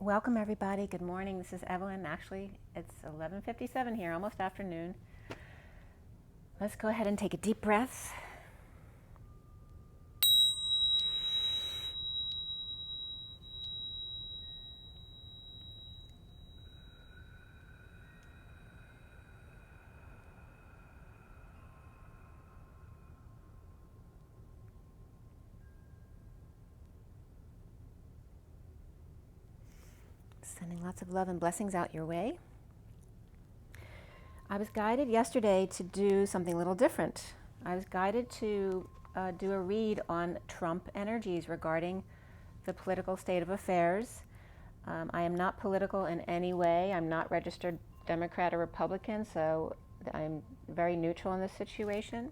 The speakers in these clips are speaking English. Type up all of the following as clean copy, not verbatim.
Welcome everybody. Good morning. This is Evelyn. Actually, it's 11:57 here, almost afternoon. Let's go ahead and take a deep breath. Sending lots of love and blessings out your way. I was guided yesterday to do something a little different. I was guided to do a read on Trump energies regarding the political state of affairs. I am not political in any way. I'm not registered Democrat or Republican, so I'm very neutral in this situation.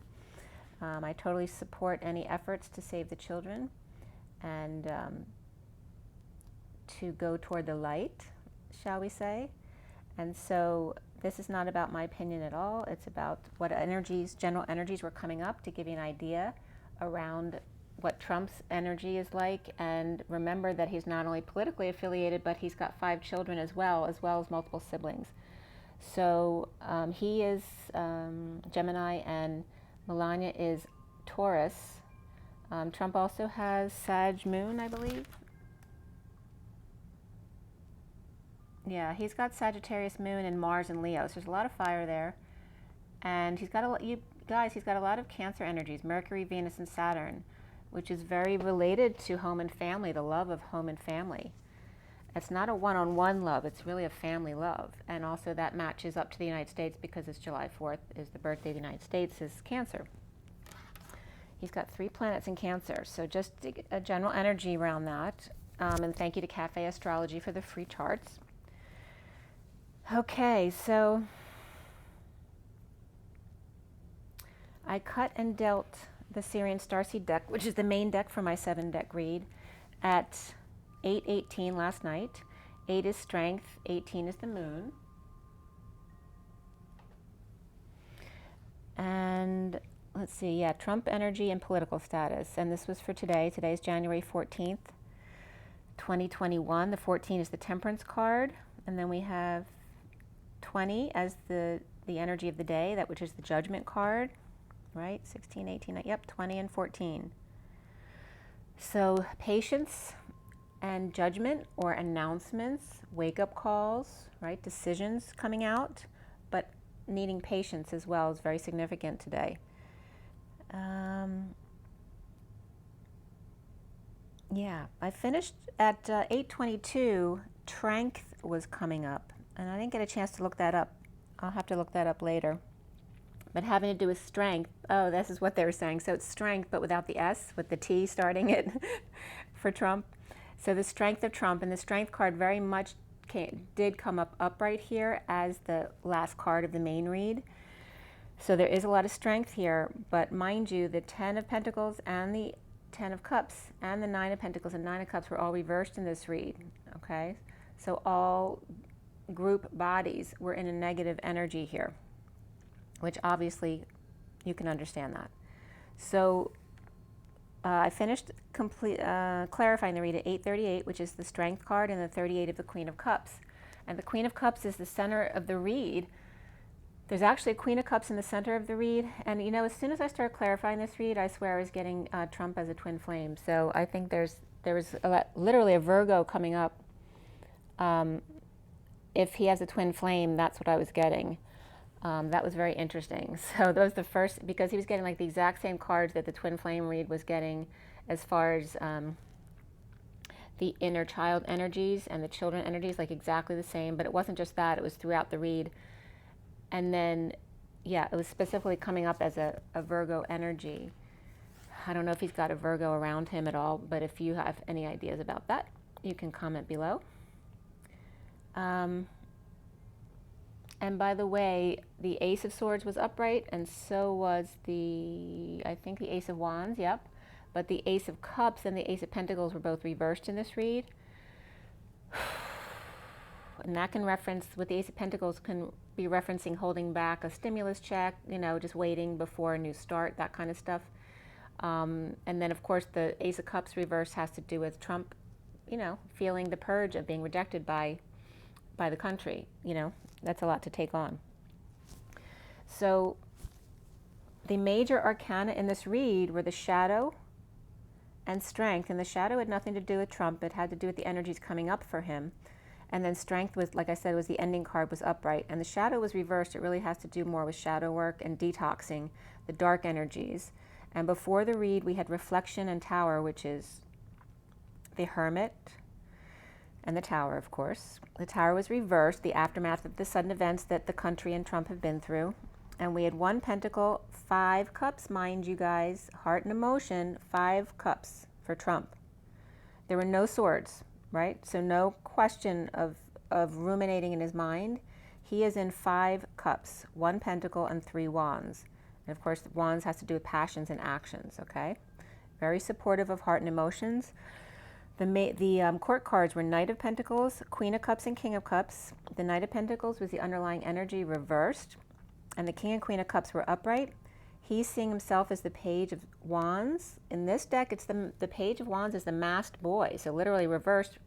I totally support any efforts to save the children and to go toward the light, shall we say. And so this is not about my opinion at all. It's about what energies, general energies were coming up to give you an idea around what Trump's energy is like. And remember that he's not only politically affiliated, but he's got 5 children as well as multiple siblings. So he is Gemini and Melania is Taurus. Trump also has Sag moon, I believe. Yeah, he's got Sagittarius moon and Mars and Leo. So there's a lot of fire there. And he's got he's got a lot of Cancer energies, Mercury, Venus, and Saturn, which is very related to home and family, the love of home and family. It's not a one-on-one love, it's really a family love. And also that matches up to the United States because it's July 4th is the birthday of the United States, is Cancer. He's got 3 planets in Cancer. So just a general energy around that. And thank you to Cafe Astrology for the free charts. Okay, so I cut and dealt the SIRIAN Starseed deck, which is the main deck for my 7-deck read, at 8:18 last night. 8 is strength, 18 is the moon. And let's see, yeah, Trump energy and political status. And this was for today. Today's January 14th, 2021. The 14 is the Temperance card. And then we have 20 as the energy of the day, which is the Judgment card, right? 16, 18, yep, 20 and 14. So patience and judgment or announcements, wake-up calls, right? Decisions coming out, but needing patience as well is very significant today. Yeah, I finished at 8:22. Strength was coming up. And I didn't get a chance to look that up. I'll have to look that up later. But having to do with strength, oh, this is what they were saying. So it's strength, but without the S, with the T starting it for Trump. So the strength of Trump, and the strength card very much did come up upright here as the last card of the main read. So there is a lot of strength here, but mind you, the 10 of Pentacles and the 10 of Cups and the 9 of Pentacles and 9 of Cups were all reversed in this read, okay? So all group bodies were in a negative energy here, which obviously you can understand that. So I finished clarifying the read at 8:38, which is the Strength card, and the 38 of the Queen of Cups. And the Queen of Cups is the center of the read. There's actually a Queen of Cups in the center of the read. And you know, as soon as I started clarifying this read, I swear I was getting Trump as a twin flame. So I think there was literally a Virgo coming up. If he has a twin flame, that's what I was getting. That was very interesting. So that was the first, because he was getting like the exact same cards that the twin flame read was getting as far as the inner child energies and the children energies, like exactly the same. But it wasn't just that, it was throughout the read. And then, yeah, it was specifically coming up as a Virgo energy. I don't know if he's got a Virgo around him at all, but if you have any ideas about that, you can comment below. And by the way, the Ace of Swords was upright, and so was I think the Ace of Wands, yep. But the Ace of Cups and the Ace of Pentacles were both reversed in this read. And that can reference, with the Ace of Pentacles, can be referencing holding back a stimulus check, you know, just waiting before a new start, that kind of stuff. And then, of course, the Ace of Cups reverse has to do with Trump you know, feeling the purge of being rejected by the country. You know, that's a lot to take on. So the major arcana in this read were the Shadow and Strength. And the Shadow had nothing to do with Trump. It had to do with the energies coming up for him. And then Strength was, like I said, was the ending card, was upright. And the Shadow was reversed. It really has to do more with shadow work and detoxing the dark energies. And before the read, we had Reflection and Tower, which is the Hermit and the Tower, of course. The Tower was reversed, the aftermath of the sudden events that the country and Trump have been through. And we had 1 Pentacle, 5 Cups, mind you guys, heart and emotion, 5 Cups for Trump. There were no swords, right? So no question of ruminating in his mind. He is in 5 Cups, 1 Pentacle and 3 Wands. And of course, Wands has to do with passions and actions, okay? Very supportive of heart and emotions. The court cards were Knight of Pentacles, Queen of Cups, and King of Cups. The Knight of Pentacles was the underlying energy reversed, and the King and Queen of Cups were upright. He's seeing himself as the Page of Wands. In this deck, it's the Page of Wands is the masked boy. So literally reversed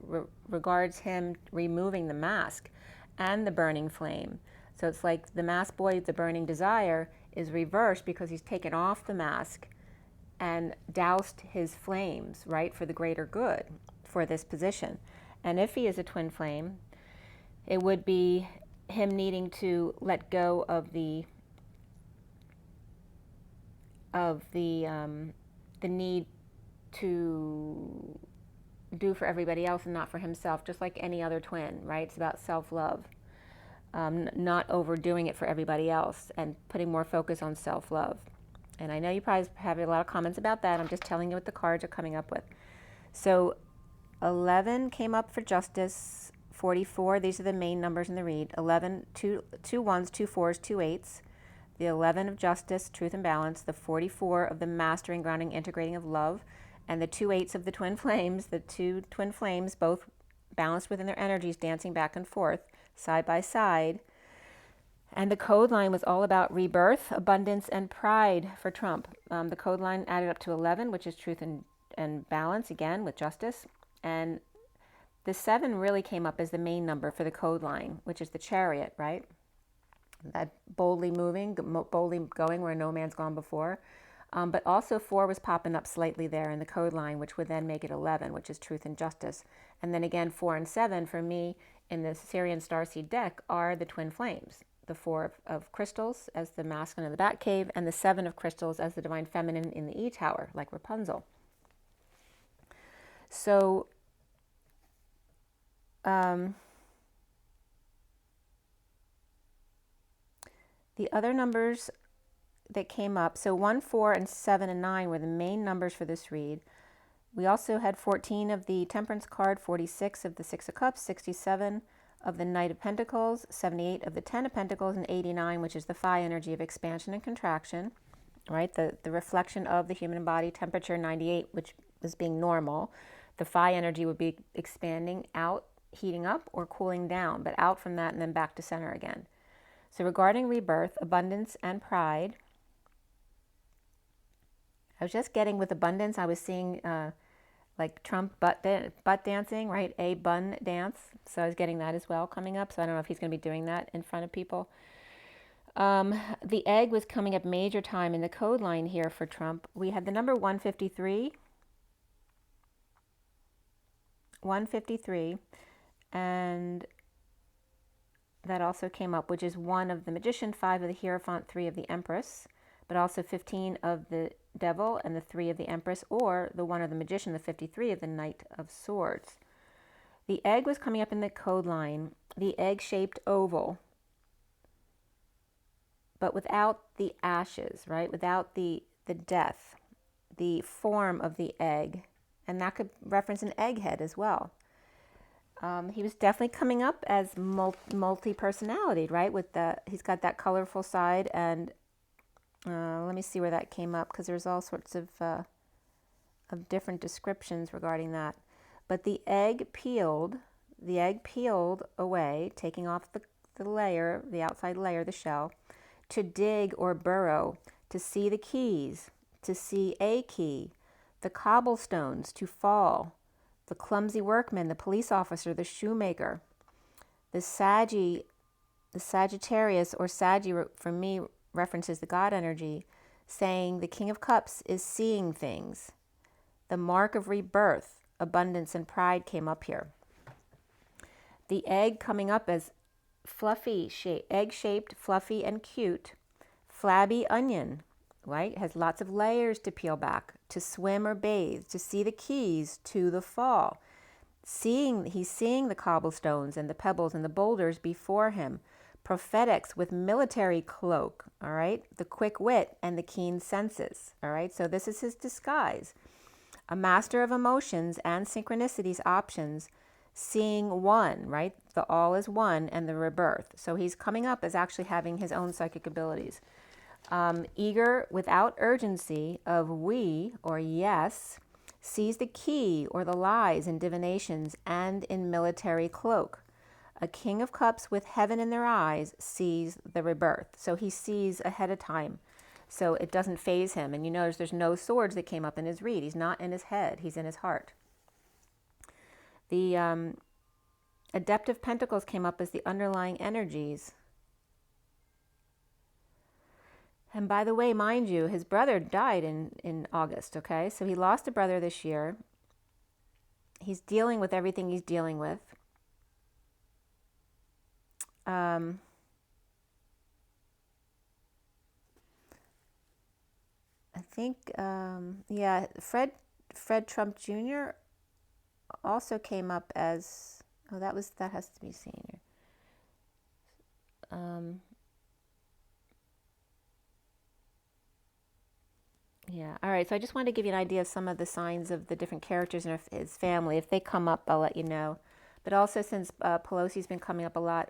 regards him removing the mask and the burning flame. So it's like the masked boy, the burning desire, is reversed because he's taken off the mask and doused his flames, right, for the greater good for this position. And if he is a twin flame, it would be him needing to let go of the need to do for everybody else and not for himself, just like any other twin, right? It's about self-love, not overdoing it for everybody else and putting more focus on self-love. And I know you probably have a lot of comments about that. I'm just telling you what the cards are coming up with. So 11 came up for Justice, 44, these are the main numbers in the read. 11, 2 1s, 2 4s, 2 8s. The 11 of Justice, Truth and Balance. The 44 of the Mastering, Grounding, Integrating of Love. And the 2 8s of the Twin Flames, the 2 twin flames, both balanced within their energies, dancing back and forth, side by side. And the code line was all about rebirth, abundance, and pride for Trump. The code line added up to 11, which is truth and balance, again, with justice. And the 7 really came up as the main number for the code line, which is the Chariot, right? That boldly moving, boldly going where no man's gone before. But also 4 was popping up slightly there in the code line, which would then make it 11, which is truth and justice. And then again, 4 and 7 for me in the SIRIAN Starseed deck are the twin flames. The 4 of crystals as the masculine in the Batcave, and the 7 of crystals as the divine feminine in the E-Tower, like Rapunzel. So, the other numbers that came up, so 1, 4, and 7, and 9 were the main numbers for this read. We also had 14 of the Temperance card, 46 of the 6 of Cups, 67 of the Knight of Pentacles, 78 of the 10 of Pentacles, and 89, which is the phi energy of expansion and contraction, right? The reflection of the human body, temperature 98, which is being normal. The phi energy would be expanding out, heating up, or cooling down, but out from that and then back to center again. So regarding rebirth, abundance, and pride, I was just getting with abundance, I was seeing like Trump butt dancing, right? A bun dance. So I was getting that as well coming up. So I don't know if he's going to be doing that in front of people. The egg was coming up major time in the code line here for Trump. We had the number 153. 153. And that also came up, which is 1 of the Magician, 5 of the Hierophant, 3 of the Empress, but also 15 of the Devil and the 3 of the Empress, or the 1 of the Magician, the 53 of the Knight of Swords. The egg was coming up in the code line, the egg-shaped oval, but without the ashes, right? Without the death, the form of the egg, and that could reference an egghead as well. He was definitely coming up as multi-personality, right? He's got that colorful side, and let me see where that came up, because there's all sorts of different descriptions regarding that. But the egg peeled away, taking off the layer, the outside layer, the shell, to dig or burrow, to see the keys, to see a key, the cobblestones to fall, the clumsy workman, the police officer, the shoemaker, the Sagittarius, or Saggy for me references the God energy, saying the King of Cups is seeing things. The mark of rebirth, abundance and pride came up here. The egg coming up as fluffy, egg-shaped, fluffy and cute, flabby onion, right? Has lots of layers to peel back, to swim or bathe, to see the keys to the fall. He's seeing the cobblestones and the pebbles and the boulders before him. Prophetics with military cloak, all right? The quick wit and the keen senses, all right? So this is his disguise. A master of emotions and synchronicities options, seeing one, right? The all is one and the rebirth. So he's coming up as actually having his own psychic abilities. Eager without urgency of we or yes, sees the key or the lies in divinations and in military cloak. A King of Cups with heaven in their eyes sees the rebirth. So he sees ahead of time. So it doesn't faze him. And you notice there's no swords that came up in his read. He's not in his head. He's in his heart. The Adept of Pentacles came up as the underlying energies. And by the way, mind you, his brother died in August, okay? So he lost a brother this year. He's dealing with everything he's dealing with. I think, yeah, Fred Trump Jr. also came up as, oh, that has to be senior. Yeah, all right, so I just wanted to give you an idea of some of the signs of the different characters in his family. If they come up, I'll let you know. But also, since Pelosi's been coming up a lot,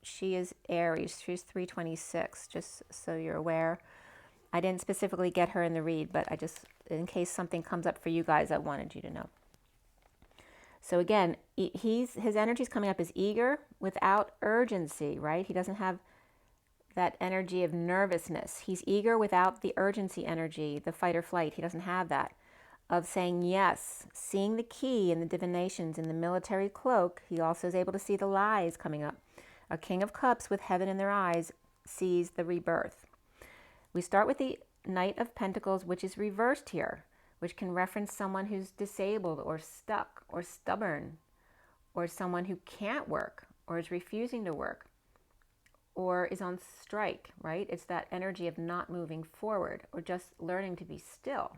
she is Aries. She's 326, just so you're aware. I didn't specifically get her in the read, but I just, in case something comes up for you guys, I wanted you to know. So again, his energy is coming up as eager without urgency, right? He doesn't have that energy of nervousness. He's eager without the urgency energy, the fight or flight. He doesn't have that. Of saying yes, seeing the key in the divinations in the military cloak. He also is able to see the lies coming up. A King of Cups with heaven in their eyes sees the rebirth. We start with the Knight of Pentacles, which is reversed here, which can reference someone who's disabled or stuck or stubborn, or someone who can't work or is refusing to work or is on strike, right? It's that energy of not moving forward or just learning to be still.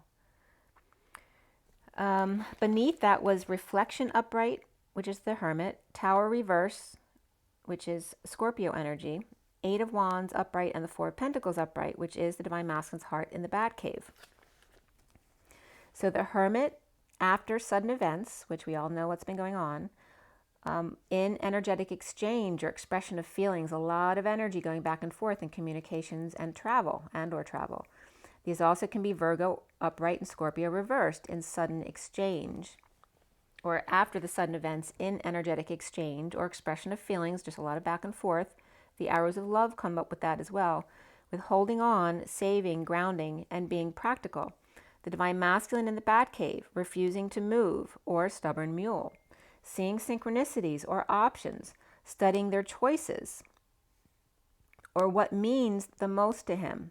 Beneath that was Reflection upright, which is the Hermit, Tower reverse, which is Scorpio energy, Eight of Wands upright, and the Four of Pentacles upright, which is the Divine Masculine's heart in the Batcave. So the Hermit, after sudden events, which we all know what's been going on, in energetic exchange or expression of feelings, a lot of energy going back and forth in communications and travel, or travel. These also can be Virgo upright and Scorpio reversed in sudden exchange, or after the sudden events in energetic exchange or expression of feelings, just a lot of back and forth. The arrows of love come up with that as well, with holding on, saving, grounding, and being practical. The Divine Masculine in the Batcave, refusing to move, or stubborn mule. Seeing synchronicities or options, studying their choices, or what means the most to him.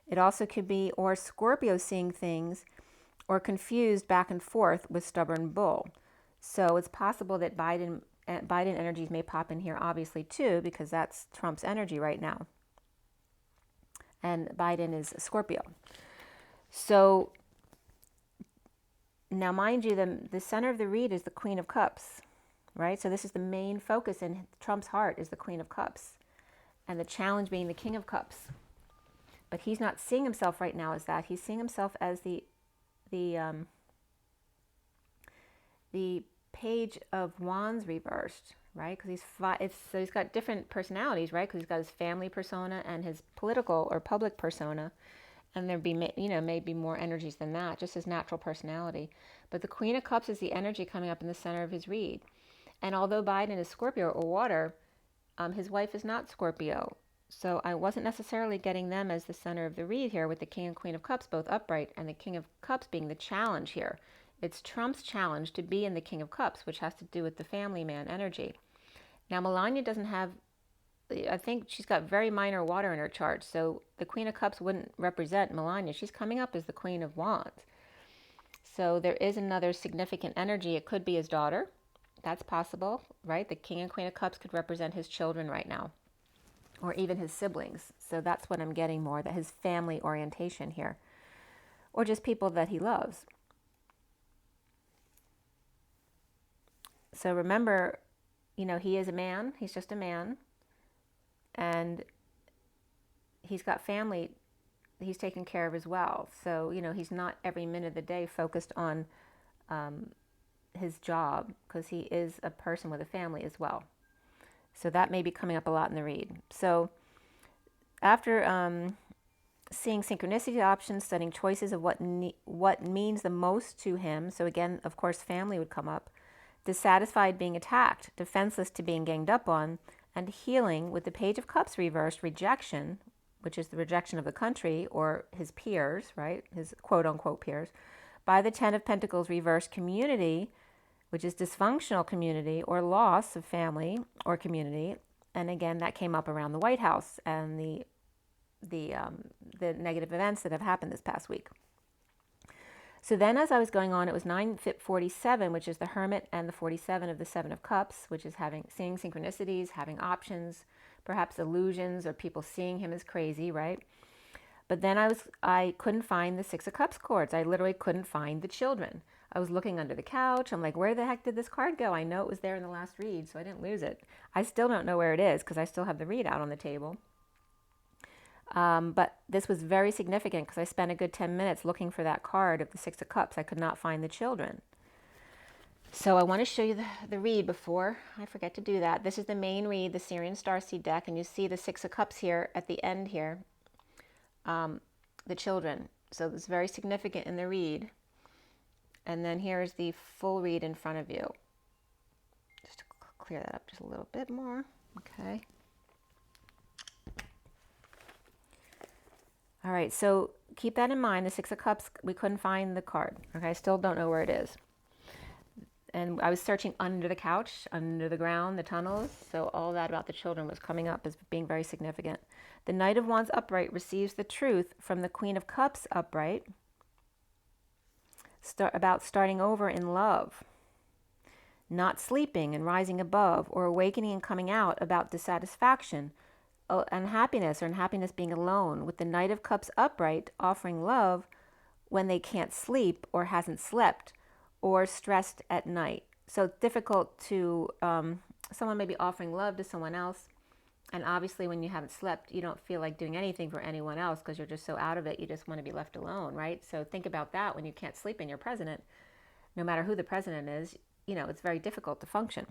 It also could be, or Scorpio seeing things, or confused back and forth with stubborn bull. So it's possible that Biden energies may pop in here, obviously, too, because that's Trump's energy right now. And Biden is Scorpio. So now, mind you, the center of the read is the Queen of Cups, right? So this is the main focus in Trump's heart, is the Queen of Cups, and the challenge being the King of Cups. But he's not seeing himself right now as that. He's seeing himself as the Page of Wands reversed, right? Because so he's got different personalities, right? Because he's got his family persona and his political or public persona, and there'd be, maybe more energies than that, just his natural personality. But the Queen of Cups is the energy coming up in the center of his read. And although Biden is Scorpio or water, his wife is not Scorpio. So I wasn't necessarily getting them as the center of the read here, with the King and Queen of Cups both upright, and the King of Cups being the challenge here It's Trump's challenge to be in the King of Cups, which has to do with the family man energy. Now, Melania doesn't have, I think she's got very minor water in her chart, so the Queen of Cups wouldn't represent Melania. She's coming up as the Queen of Wands. So there is another significant energy. It could be his daughter. That's possible, right? The King and Queen of Cups could represent his children right now, or even his siblings. So that's what I'm getting more, that his family orientation here, or just people that he loves. So remember, you know, he is a man. He's just a man. And he's got family he's taken care of as well. So, you know, he's not every minute of the day focused on his job, because he is a person with a family as well. So that may be coming up a lot in the read. So after seeing synchronicity options, studying choices of what means the most to him. So again, of course, family would come up. Dissatisfied being attacked, defenseless to being ganged up on, and healing with the Page of Cups reversed, rejection, which is the rejection of the country or his peers, right? His quote-unquote peers. By the Ten of Pentacles reversed, community, which is dysfunctional community or loss of family or community. And again, that came up around the White House and the negative events that have happened this past week. So then as I was going on, it was 9:47, which is the Hermit, and the 47 of the Seven of Cups, which is seeing synchronicities, having options, perhaps illusions, or people seeing him as crazy, right? But then I couldn't find the Six of Cups cords. I literally couldn't find the children. I was looking under the couch. I'm like, where the heck did this card go? I know it was there in the last read, so I didn't lose it. I still don't know where it is because I still have the readout on the table. But this was very significant because I spent a good 10 minutes looking for that card of the Six of Cups. I could not find the children. So I want to show you the read before I forget to do that. This is the main read, the SIRIAN Starseed deck, and you see the Six of Cups here at the end here, the children. So it's very significant in the read. And then here's the full read in front of you. Just to clear that up just a little bit more. Okay. All right, so keep that in mind. The Six of Cups, we couldn't find the card. Okay, I still don't know where it is. And I was searching under the couch, under the ground, the tunnels. So all that about the children was coming up as being very significant. The Knight of Wands upright receives the truth from the Queen of Cups upright about starting over in love, not sleeping and rising above, or awakening and coming out about dissatisfaction, unhappiness, or unhappiness being alone, with the Knight of Cups upright offering love when they can't sleep or hasn't slept or stressed at night. So it's difficult to, someone may be offering love to someone else, and obviously when you haven't slept, you don't feel like doing anything for anyone else because you're just so out of it, you just want to be left alone, right? So think about that when you can't sleep and you're president. No matter who the president is, you know, it's very difficult to function.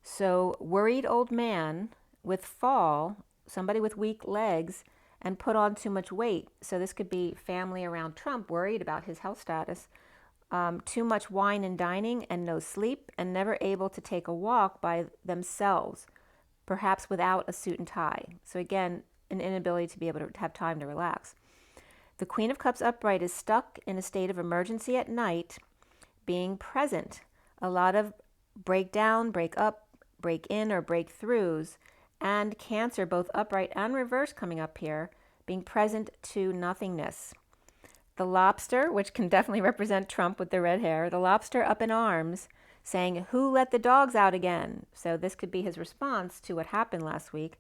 So worried old man with fall, somebody with weak legs, and put on too much weight. So this could be family around Trump worried about his health status. Too much wine and dining and no sleep, and never able to take a walk by themselves, perhaps without a suit and tie. So again, an inability to be able to have time to relax. The Queen of Cups upright is stuck in a state of emergency at night, being present. A lot of breakdown, break up, break in, or breakthroughs, and Cancer, both upright and reverse coming up here, being present to nothingness. The Lobster, which can definitely represent Trump with the red hair, the Lobster up in arms, saying, who let the dogs out again? So this could be his response to what happened last week,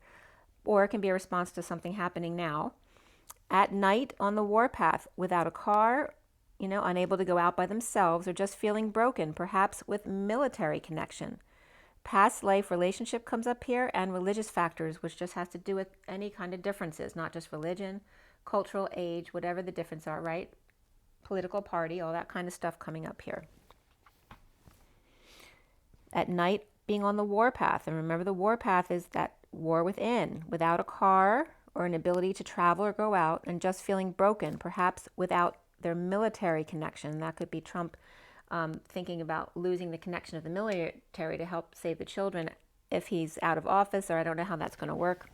or it can be a response to something happening now. At night on the warpath, without a car, you know, unable to go out by themselves, or just feeling broken, perhaps with military connection. Past life relationship comes up here, and religious factors, which just has to do with any kind of differences, not just religion, cultural age, whatever the difference are, right? Political party, all that kind of stuff coming up here. At night, being on the warpath, and remember the warpath is that war within, without a car or an ability to travel or go out, and just feeling broken, perhaps without their military connection. That could be Trump thinking about losing the connection of the military to help save the children if he's out of office, or I don't know how that's going to work.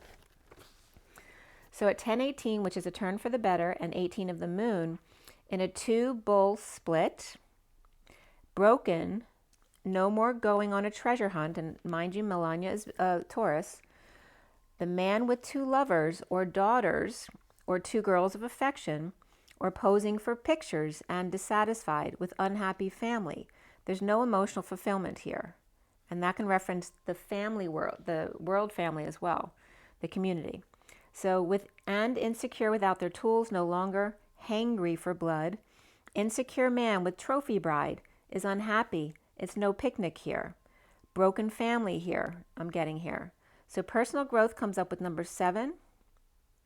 So at 10:18, which is a turn for the better, and 18 of the moon, in a 2-bull split, broken, no more going on a treasure hunt, and mind you, Melania is Taurus, the man with 2 lovers or daughters or 2 girls of affection, or posing for pictures and dissatisfied with unhappy family. There's no emotional fulfillment here. And that can reference the family world, the world family as well, the community. So and insecure without their tools, no longer hangry for blood. Insecure man with trophy bride is unhappy. It's no picnic here. Broken family here, I'm getting here. So personal growth comes up with number 7,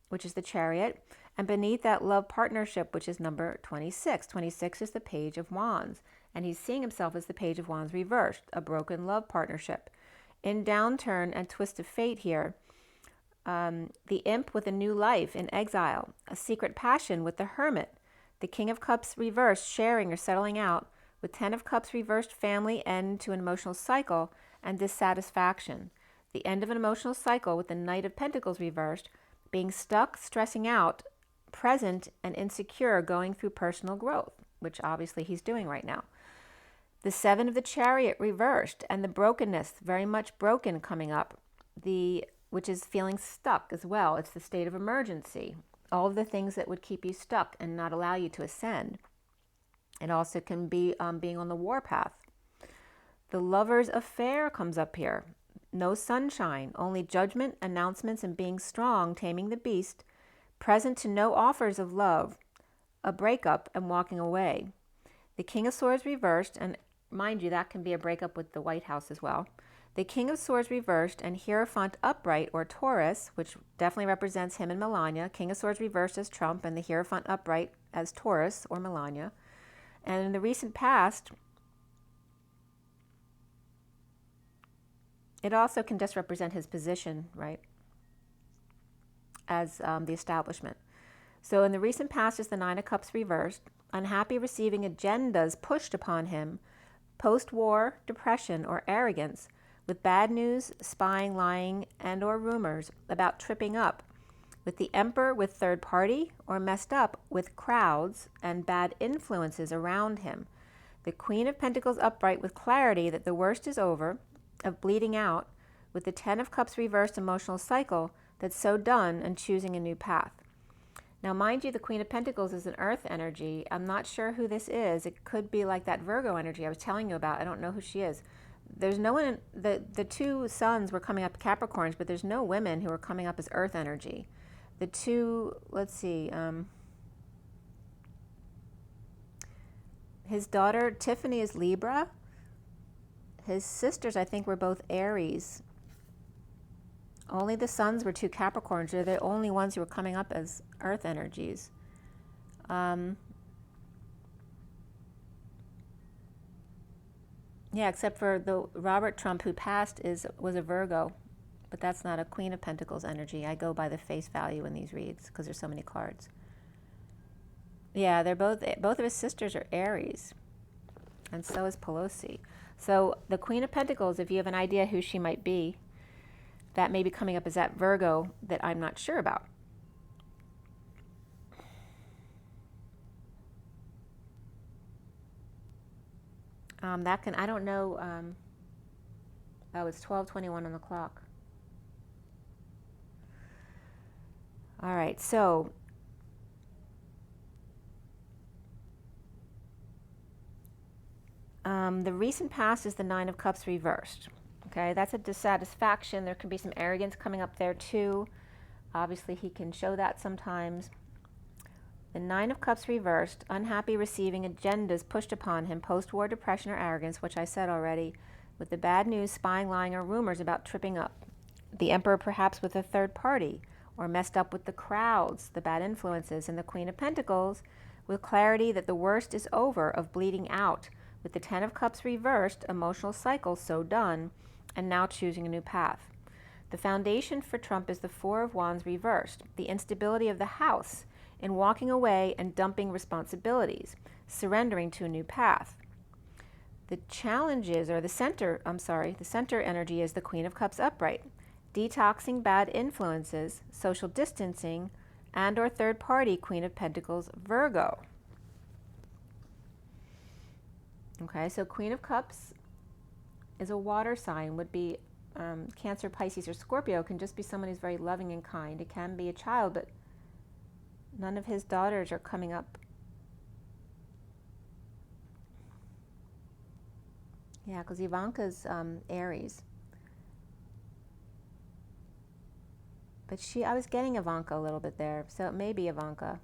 which is the Chariot. And beneath that, love partnership, which is number 26. 26 is the Page of Wands. And he's seeing himself as the Page of Wands reversed, a broken love partnership. In downturn and twist of fate here, the Imp with a new life in exile, a secret passion with the Hermit, the King of Cups reversed, sharing or settling out, with 10 of Cups reversed, family end to an emotional cycle and dissatisfaction. The end of an emotional cycle with the Knight of Pentacles reversed, being stuck, stressing out, present and insecure, going through personal growth, which obviously he's doing right now. The 7 of the Chariot reversed, and the brokenness, very much broken, coming up, which is feeling stuck as well. It's the state of emergency. All of the things that would keep you stuck and not allow you to ascend. It also can be being on the warpath. The Lover's affair comes up here. No sunshine, only judgment, announcements, and being strong, taming the beast. Present to no offers of love, a breakup and walking away. The King of Swords reversed, and mind you, that can be a breakup with the White House as well. The King of Swords reversed and Hierophant upright, or Taurus, which definitely represents him and Melania. King of Swords reversed as Trump and the Hierophant upright as Taurus or Melania. And in the recent past, it also can just represent his position, right, as the establishment. So in the recent past is the 9 of Cups reversed, unhappy receiving agendas pushed upon him, post-war depression or arrogance, with bad news, spying, lying, and or rumors about tripping up, with the Emperor with third party or messed up with crowds and bad influences around him. The Queen of Pentacles upright with clarity that the worst is over, of bleeding out, with the 10 of Cups reversed emotional cycle that's so done and choosing a new path. Now, mind you, the Queen of Pentacles is an earth energy. I'm not sure who this is. It could be like that Virgo energy I was telling you about. I don't know who she is. There's no one, the 2 suns were coming up Capricorns, but there's no women who are coming up as earth energy. The 2, let's see, his daughter Tiffany is Libra. His sisters, I think, were both Aries. Only the suns were 2 Capricorns. They're the only ones who were coming up as earth energies. Yeah, except for the Robert Trump who passed was a Virgo, but that's not a Queen of Pentacles energy. I go by the face value in these reads because there's so many cards. Yeah, they're both of his sisters are Aries, and so is Pelosi. So the Queen of Pentacles, if you have an idea who she might be, that may be coming up as that Virgo that I'm not sure about. I don't know, oh, it's 12:21 on the clock. All right, so the recent past is the 9 of Cups reversed. Okay, that's a dissatisfaction. There can be some arrogance coming up there too. Obviously, he can show that sometimes. The 9 of Cups reversed, unhappy receiving agendas pushed upon him, post-war depression or arrogance, which I said already, with the bad news, spying, lying, or rumors about tripping up. The Emperor perhaps with a third party, or messed up with the crowds, the bad influences, and the Queen of Pentacles, with clarity that the worst is over, of bleeding out, with the 10 of Cups reversed, emotional cycle so done, and now choosing a new path. The foundation for Trump is the 4 of Wands reversed, the instability of the house, in walking away and dumping responsibilities, surrendering to a new path. The challenges, or the center energy is the Queen of Cups upright, detoxing bad influences, social distancing, and or third party, Queen of Pentacles, Virgo. Okay, so Queen of Cups is a water sign, would be Cancer, Pisces, or Scorpio. Can just be someone who's very loving and kind. It can be a child, but none of his daughters are coming up. Yeah, because Ivanka's Aries. But I was getting Ivanka a little bit there, so it may be Ivanka.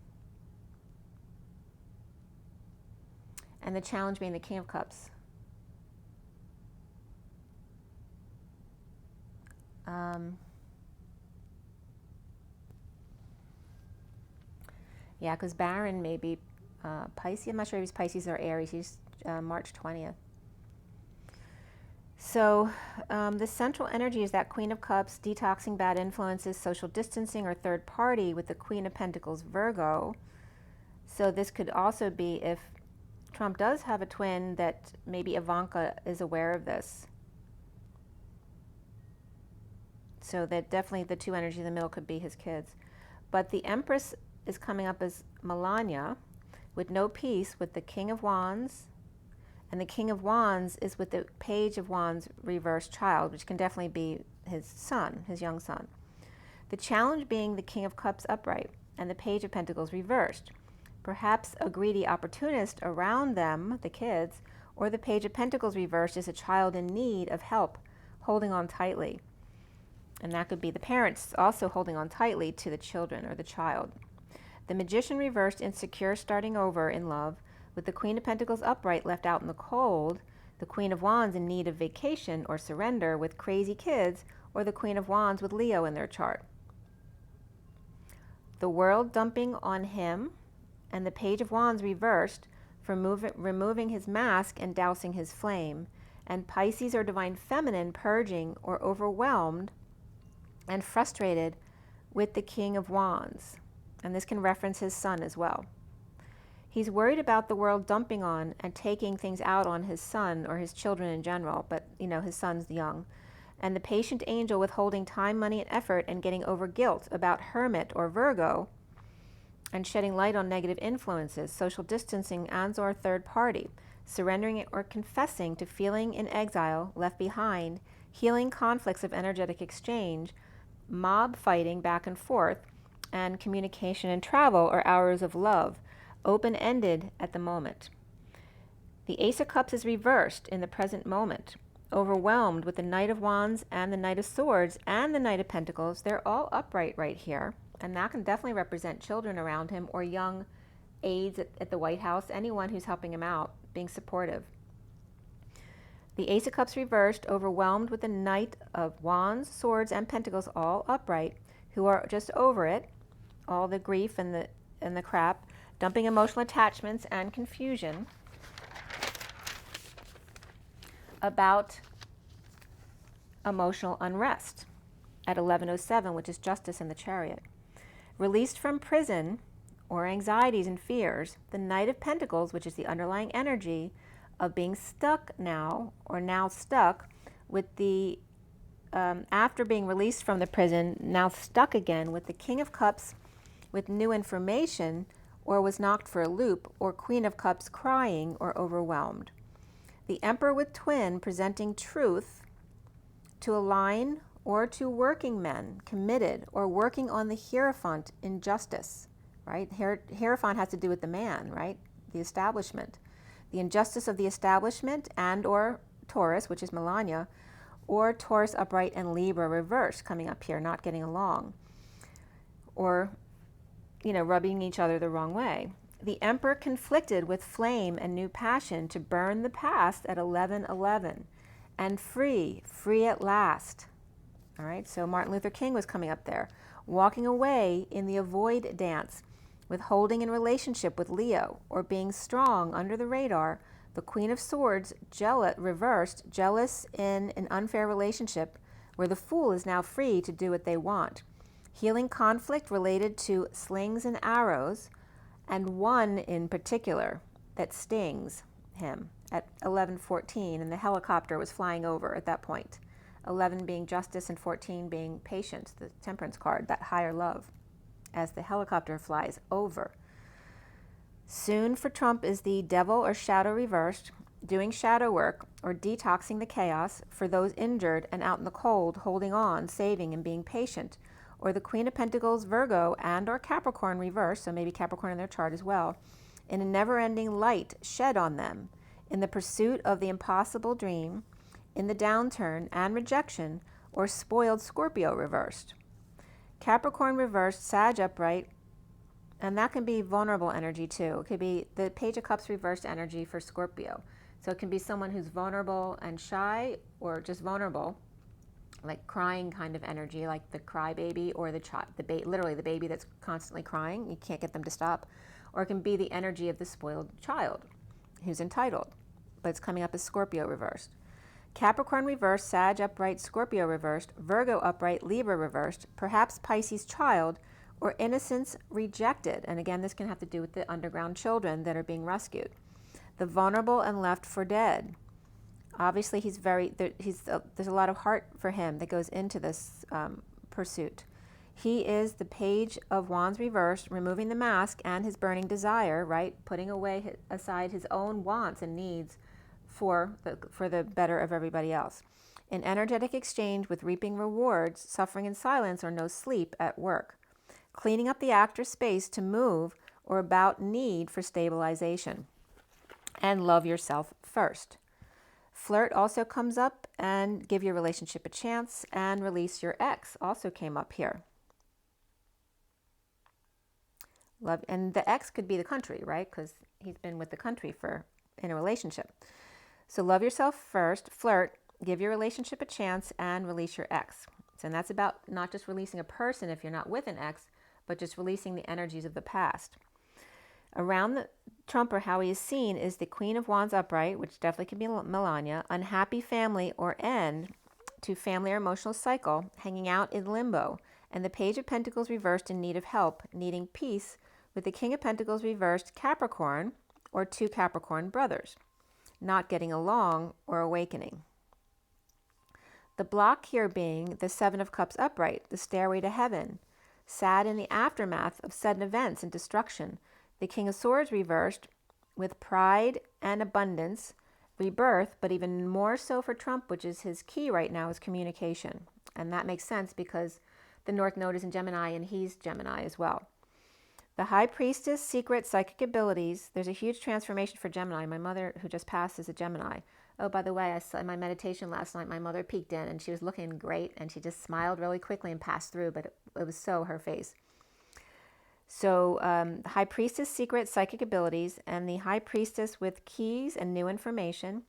And the challenge being the King of Cups. Yeah, because Baron may be Pisces. I'm not sure if he's Pisces or Aries. He's March 20th. So the central energy is that Queen of Cups, detoxing bad influences, social distancing, or third party with the Queen of Pentacles, Virgo. So this could also be if Trump does have a twin, that maybe Ivanka is aware of this. So that definitely the two energies in the middle could be his kids. But the Empress is coming up as Melania with no peace with the King of Wands. And the King of Wands is with the Page of Wands reversed child, which can definitely be his son, his young son. The challenge being the King of Cups upright and the Page of Pentacles reversed. Perhaps a greedy opportunist around them, the kids, or the Page of Pentacles reversed is a child in need of help, holding on tightly. And that could be the parents also holding on tightly to the children or the child. The Magician reversed, insecure, starting over in love, with the Queen of Pentacles upright, left out in the cold, the Queen of Wands in need of vacation or surrender with crazy kids, or the Queen of Wands with Leo in their chart. The World dumping on him, and the Page of Wands reversed for removing his mask and dousing his flame, and Pisces or Divine Feminine purging or overwhelmed and frustrated with the King of Wands. And this can reference his son as well. He's worried about the world dumping on and taking things out on his son or his children in general, but his son's young. And the patient angel withholding time, money, and effort and getting over guilt about Hermit or Virgo, and shedding light on negative influences, social distancing and or third party, surrendering or confessing to feeling in exile, left behind, healing conflicts of energetic exchange, mob fighting back and forth, and communication and travel or hours of love, open-ended at the moment. The Ace of Cups is reversed in the present moment, overwhelmed with the Knight of Wands and the Knight of Swords and the Knight of Pentacles. They're all upright right here. And that can definitely represent children around him or young aides at the White House, anyone who's helping him out, being supportive. The Ace of Cups reversed, overwhelmed with the Knight of Wands, Swords, and Pentacles, all upright, who are just over it, all the grief and the crap, dumping emotional attachments and confusion about emotional unrest at 11:07, which is Justice in the Chariot. Released from prison or anxieties and fears, the Knight of Pentacles, which is the underlying energy of being stuck now, or now stuck with the, after being released from the prison, now stuck again with the King of Cups with new information, or was knocked for a loop, or Queen of Cups crying or overwhelmed. The Emperor with twin presenting truth to align or to working men committed or working on the Hierophant injustice, right? Hierophant has to do with the man, right? The establishment. The injustice of the establishment and or Taurus, which is Melania, or Taurus upright and Libra reverse coming up here, not getting along. Or, rubbing each other the wrong way. The Emperor conflicted with flame and new passion to burn the past at 11:11 and free at last. All right, so Martin Luther King was coming up there, walking away in the avoid dance, withholding in relationship with Leo, or being strong under the radar, the Queen of Swords, reversed, jealous in an unfair relationship, where the Fool is now free to do what they want. Healing conflict related to slings and arrows, and one in particular that stings him at 11:14, and the helicopter was flying over at that point. 11 being justice and 14 being patience, the temperance card, that higher love, as the helicopter flies over. Soon for Trump is the devil or shadow reversed, doing shadow work, or detoxing the chaos for those injured and out in the cold, holding on, saving, and being patient. Or the Queen of Pentacles, Virgo, and or Capricorn reverse, so maybe Capricorn in their chart as well, in a never-ending light shed on them, in the pursuit of the impossible dream, in the downturn and rejection, or spoiled Scorpio reversed. Capricorn reversed, Sag upright, and that can be vulnerable energy too. It could be the Page of Cups reversed energy for Scorpio. So it can be someone who's vulnerable and shy, or just vulnerable, like crying kind of energy, like the crybaby, or the child, literally the baby that's constantly crying. You can't get them to stop. Or it can be the energy of the spoiled child who's entitled, but it's coming up as Scorpio reversed. Capricorn reversed, Sag upright, Scorpio reversed, Virgo upright, Libra reversed, perhaps Pisces child, or innocence rejected. And again, this can have to do with the underground children that are being rescued. The vulnerable and left for dead. Obviously, there's a lot of heart for him that goes into this pursuit. He is the Page of Wands reversed, removing the mask and his burning desire, right? Putting aside his own wants and needs for the better of everybody else. In energetic exchange with reaping rewards, suffering in silence or no sleep at work. Cleaning up the actor's space to move or about need for stabilization. And love yourself first. Flirt also comes up, and give your relationship a chance, and release your ex also came up here. Love, and the ex could be the country, right? Because he's been with the country in a relationship. So love yourself first, flirt, give your relationship a chance, and release your ex. So, and that's about not just releasing a person if you're not with an ex, but just releasing the energies of the past. Around the trumper, how he is seen is the Queen of Wands upright, which definitely could be Melania, unhappy family or end to family or emotional cycle, hanging out in limbo, and the Page of Pentacles reversed in need of help, needing peace, with the King of Pentacles reversed, Capricorn, or two Capricorn brothers, not getting along or awakening. The block here being the Seven of Cups upright, the stairway to heaven, sad in the aftermath of sudden events and destruction. The King of Swords reversed with pride and abundance, rebirth, but even more so for Trump, which is his key right now, is communication. And that makes sense because the North Node is in Gemini and he's Gemini as well. The High Priestess, secret psychic abilities. There's a huge transformation for Gemini. My mother, who just passed, is a Gemini. Oh, by the way, I saw in my meditation last night, my mother peeked in and she was looking great and she just smiled really quickly and passed through, but it was so her face. So the High Priestess, secret psychic abilities, and the High Priestess with keys and new information.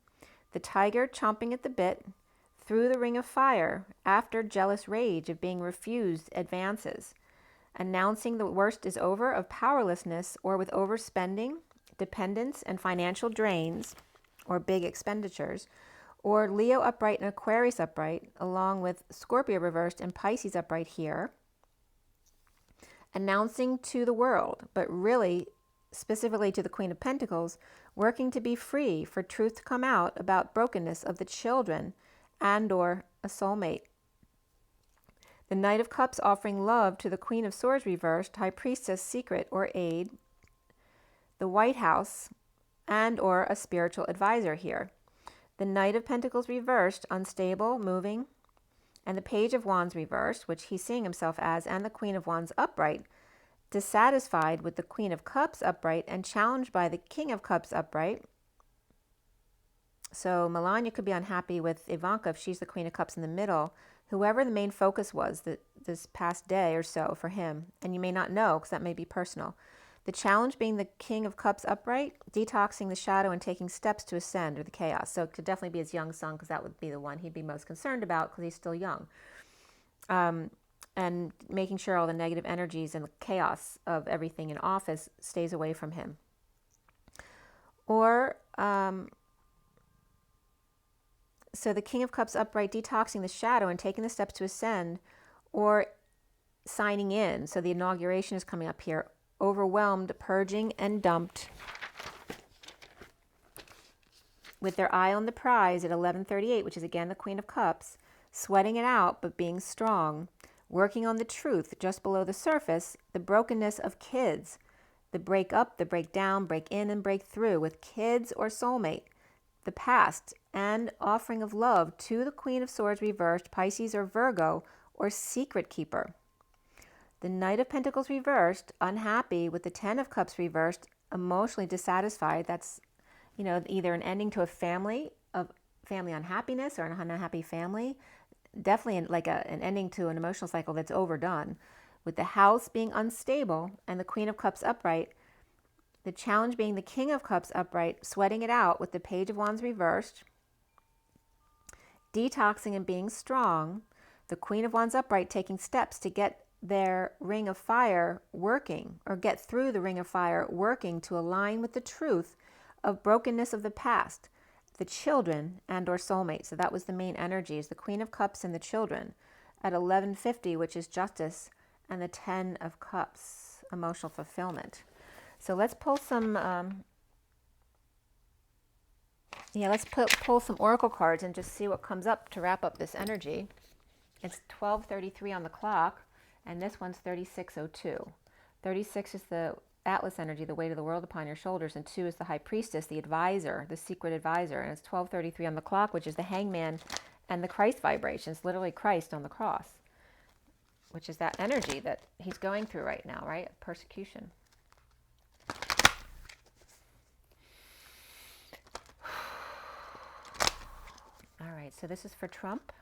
The Tiger chomping at the bit, through the ring of fire, after jealous rage of being refused advances. Announcing the worst is over of powerlessness, or with overspending, dependence, and financial drains, or big expenditures. Or Leo upright and Aquarius upright, along with Scorpio reversed and Pisces upright here. Announcing to the world, but really specifically to the Queen of Pentacles, working to be free, for truth to come out about brokenness of the children and or a soulmate. The Knight of Cups offering love to the Queen of Swords reversed, High Priestess, secret or aid, the White House, and or a spiritual advisor here. The Knight of Pentacles reversed, unstable, moving, and the Page of Wands reversed, which he's seeing himself as, and the Queen of Wands upright, dissatisfied with the Queen of Cups upright and challenged by the King of Cups upright. So Melania could be unhappy with Ivanka if she's the Queen of Cups in the middle, whoever the main focus was this past day or so for him. And you may not know because that may be personal. The challenge being the King of Cups upright, detoxing the shadow and taking steps to ascend, or the chaos. So it could definitely be his young son, because that would be the one he'd be most concerned about because he's still young. And making sure all the negative energies and the chaos of everything in office stays away from him. Or, so the King of Cups upright, detoxing the shadow and taking the steps to ascend, or signing in. So the inauguration is coming up here. Overwhelmed, purging, and dumped, with their eye on the prize at 11:38, which is again the Queen of Cups, sweating it out but being strong, working on the truth just below the surface, the brokenness of kids, the break up, the break down, break in, and break through with kids or soulmate, the past, and offering of love to the Queen of Swords reversed, Pisces or Virgo, or secret keeper. The Knight of Pentacles reversed, unhappy, with the Ten of Cups reversed, emotionally dissatisfied. That's, either an ending to a family unhappiness or an unhappy family. Definitely like an ending to an emotional cycle that's overdone. With the House being unstable and the Queen of Cups upright, the challenge being the King of Cups upright, sweating it out with the Page of Wands reversed, detoxing and being strong, the Queen of Wands upright taking steps to get their ring of fire working, or get through the ring of fire working to align with the truth of brokenness of the past, the children and or soulmate. So that was the main energies, the Queen of Cups and the children at 1150, which is justice, and the Ten of Cups, emotional fulfillment. So let's pull some, pull some oracle cards and just see what comes up to wrap up this energy. It's 12:33 on the clock, and this one's 36:02. 36 is the Atlas energy, the weight of the world upon your shoulders, and 2 is the High Priestess, the advisor, the secret advisor, and it's 12:33 on the clock, which is the Hangman and the Christ vibration. It's literally Christ on the cross, which is that energy that he's going through right now, right? Persecution. All right, so this is for Trump,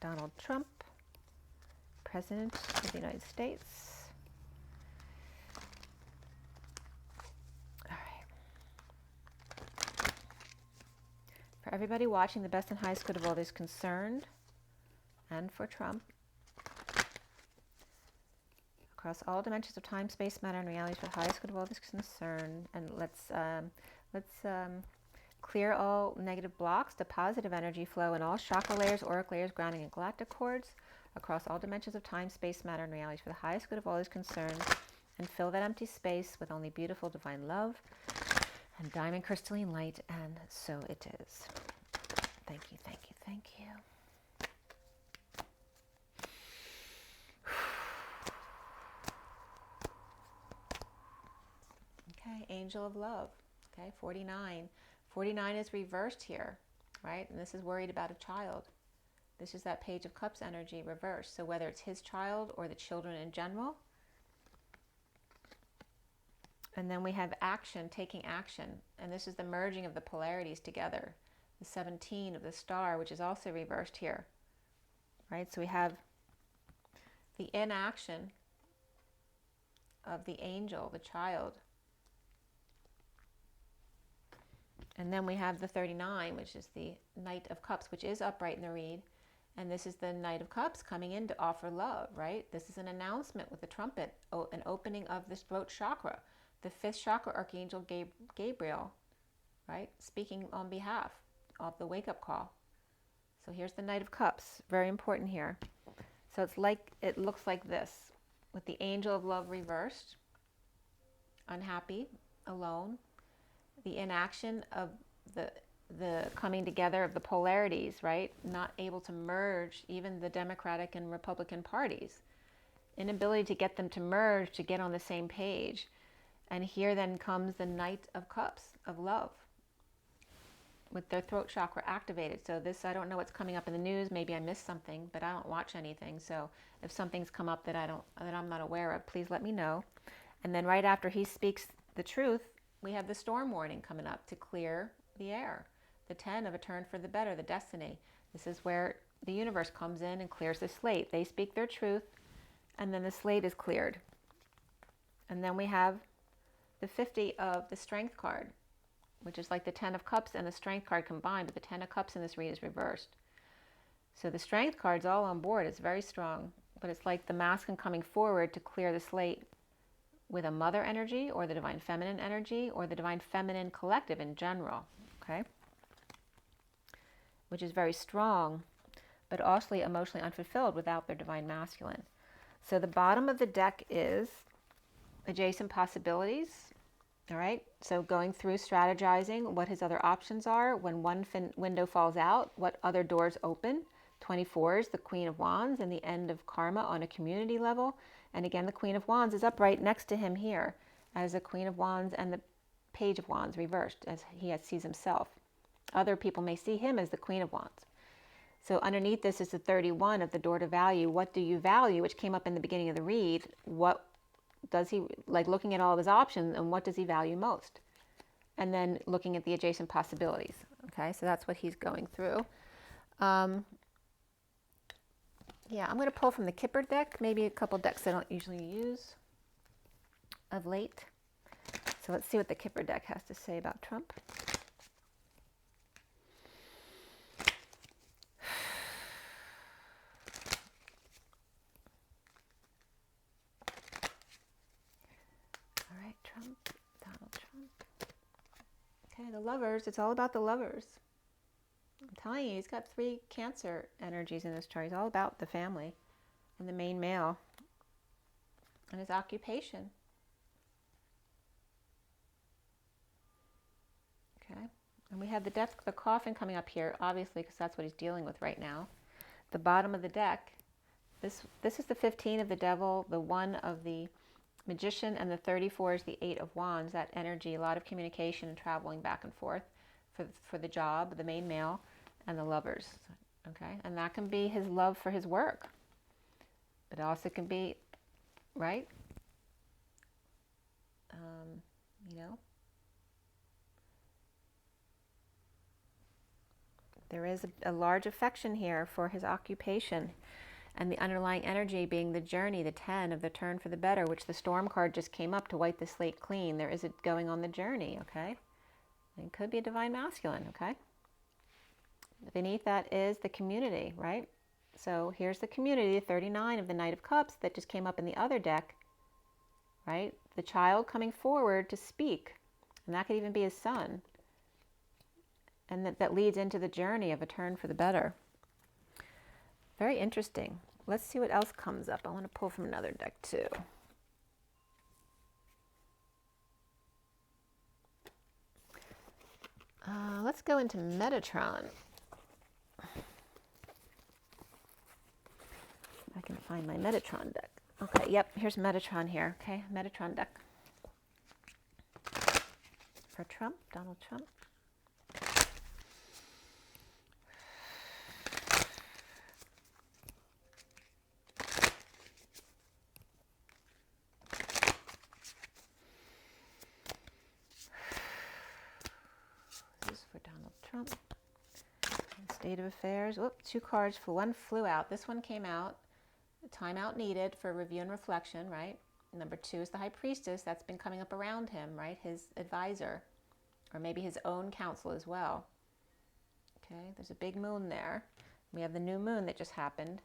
Donald Trump, President of the United States. All right. For everybody watching, the best and highest good of all is concerned, and for Trump, across all dimensions of time, space, matter, and reality, for the highest good of all is concerned. And let's clear all negative blocks to positive energy flow in all chakra layers, auric layers, grounding, and galactic cords across all dimensions of time, space, matter, and reality, for the highest good of all is concerned, and fill that empty space with only beautiful divine love and diamond crystalline light, and so it is. Thank you, thank you, thank you. Okay, Angel of Love. Okay, 49. 49 is reversed here, right? And this is worried about a child. This is that Page of Cups energy reversed. So whether it's his child or the children in general. And then we have action, taking action. And this is the merging of the polarities together. The 17 of the star, which is also reversed here, right? So we have the inaction of the angel, the child. And then we have the 39, which is the Knight of Cups, which is upright in the read. And this is the Knight of Cups coming in to offer love, right? This is an announcement with the trumpet, an opening of this throat chakra. The 5th chakra, Archangel Gabriel, right? Speaking on behalf of the wake-up call. So here's the Knight of Cups, very important here. So it looks like this, with the Angel of Love reversed, unhappy, alone, the inaction of the coming together of the polarities, right? Not able to merge even the Democratic and Republican parties. Inability to get them to merge, to get on the same page. And here then comes the Knight of Cups, of love, with their throat chakra activated. So this, I don't know what's coming up in the news. Maybe I missed something, but I don't watch anything. So if something's come up that I'm not aware of, please let me know. And then right after he speaks the truth, we have the storm warning coming up to clear the air. The 10 of a turn for the better, the destiny. This is where the universe comes in and clears the slate. They speak their truth, and then the slate is cleared. And then we have the 50 of the Strength card, which is like the 10 of Cups and the Strength card combined, but the 10 of Cups in this read is reversed. So the Strength card's all on board. It's very strong, but it's like the masculine coming forward to clear the slate with a mother energy or the divine feminine energy or the divine feminine collective in general, okay? Which is very strong, but also emotionally unfulfilled without their divine masculine. So the bottom of the deck is adjacent possibilities, all right? So going through strategizing what his other options are. When one window falls out, what other doors open. 24 is the Queen of Wands and the end of karma on a community level. And again, the Queen of Wands is upright next to him here as a Queen of Wands and the Page of Wands reversed as he sees himself other people may see him as the Queen of Wands. So underneath this is the 31 of the door to value. What do you value? Which came up in the beginning of the read. What does he, like looking at all of his options, and what does he value most? And then looking at the adjacent possibilities. Okay, so that's what he's going through. Yeah, I'm going to pull from the Kipper deck, maybe a couple decks I don't usually use of late. So let's see what the Kipper deck has to say about Trump. All right, Trump, Donald Trump. Okay, the Lovers, it's all about the Lovers. I'm telling you, he's got 3 Cancer energies in this chart. He's all about the family and the main male and his occupation. Okay, and we have the death, the coffin coming up here, obviously, because that's what he's dealing with right now. The bottom of the deck, this is the 15 of the Devil, the 1 of the Magician, and the 34 is the 8 of Wands. That energy, a lot of communication and traveling back and forth for the job, the main male, and the Lovers. Okay, and that can be his love for his work. It also can be, right? You know, there is a large affection here for his occupation, and the underlying energy being the journey, the 10 of the turn for the better, which the Storm card just came up to wipe the slate clean. There is it going on the journey, okay? It could be a divine masculine, okay? Beneath that is the community, right? So here's the community, 39 of the Knight of Cups that just came up in the other deck, right? The child coming forward to speak, and that could even be his son. And that leads into the journey of a turn for the better. Very interesting. Let's see what else comes up. I want to pull from another deck too. Let's go into Metatron. I can find my Metatron deck. Okay, yep, here's Metatron here. Okay, Metatron deck. For Trump, Donald Trump. This is for Donald Trump. State of Affairs. Whoop, 2 cards for 1 flew out. This one came out. Timeout needed for review and reflection, right? Number 2 is the High Priestess. That's been coming up around him, right? His advisor, or maybe his own counsel as well. Okay, there's a big moon there. We have the new moon that just happened,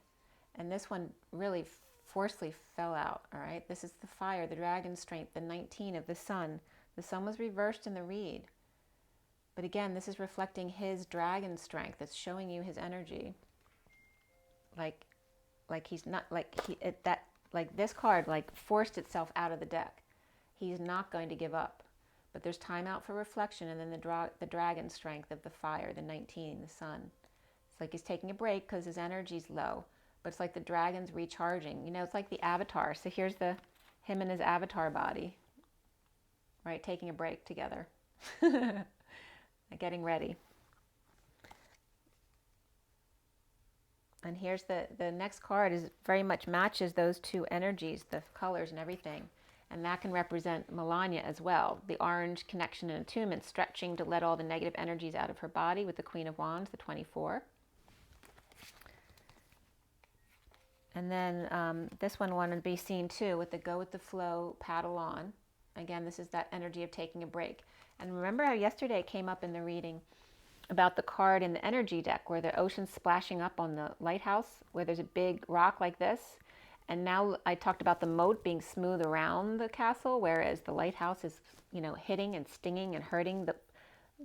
and this one really forcefully fell out, all right? This is the fire, the dragon strength, the 19 of the sun. The sun was reversed in the read. But again, this is reflecting his dragon strength. It's showing you his energy. Like he's not, like this card, like forced itself out of the deck. He's not going to give up. But there's time out for reflection, and then the dragon strength of the fire, the 19, the sun. It's like he's taking a break because his energy's low. But it's like the dragon's recharging. You know, it's like the avatar. So here's him and his avatar body, right? Taking a break together. Getting ready. And here's the next card is very much matches those 2 energies, the colors and everything. And that can represent Melania as well. The orange connection and attunement, stretching to let all the negative energies out of her body with the Queen of Wands, the 24. And then this one wanted to be seen too with the go with the flow, paddle on. Again, this is that energy of taking a break. And remember how yesterday it came up in the reading about the card in the energy deck where the ocean's splashing up on the lighthouse, where there's a big rock like this. And now I talked about the moat being smooth around the castle, whereas the lighthouse is, you know, hitting and stinging and hurting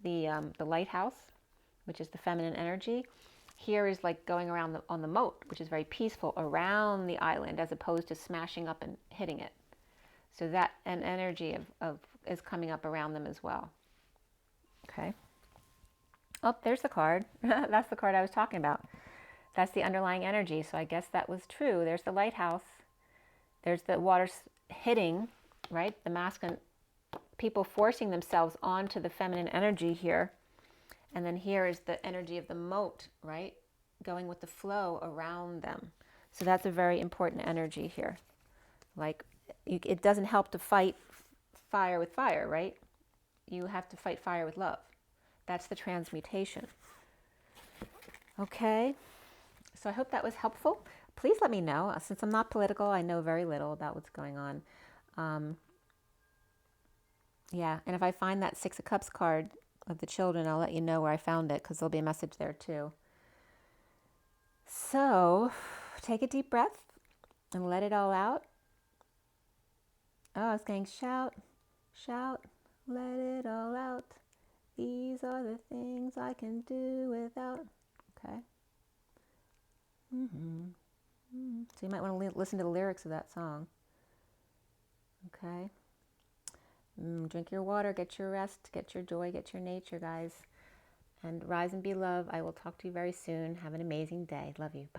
the lighthouse, which is the feminine energy. Here is like going around on the moat, which is very peaceful around the island, as opposed to smashing up and hitting it. So that an energy of is coming up around them as well. Okay. Oh, there's the card. That's the card I was talking about. That's the underlying energy. So I guess that was true. There's the lighthouse. There's the water hitting, right? The masculine, people forcing themselves onto the feminine energy here. And then here is the energy of the moat, right? Going with the flow around them. So that's a very important energy here. Like, it doesn't help to fight fire with fire, right? You have to fight fire with love. That's the transmutation. Okay, so I hope that was helpful. Please let me know. Since I'm not political, I know very little about what's going on. Yeah, and if I find that Six of Cups card of the children, I'll let you know where I found it, because there'll be a message there too. So, take a deep breath and let it all out. Oh, I was going, shout, shout, let it all out. These are the things I can do without. Okay. So you might want to listen to the lyrics of that song. Okay. Drink your water, get your rest, get your joy, get your nature, guys. And rise and be love. I will talk to you very soon. Have an amazing day. Love you. Bye.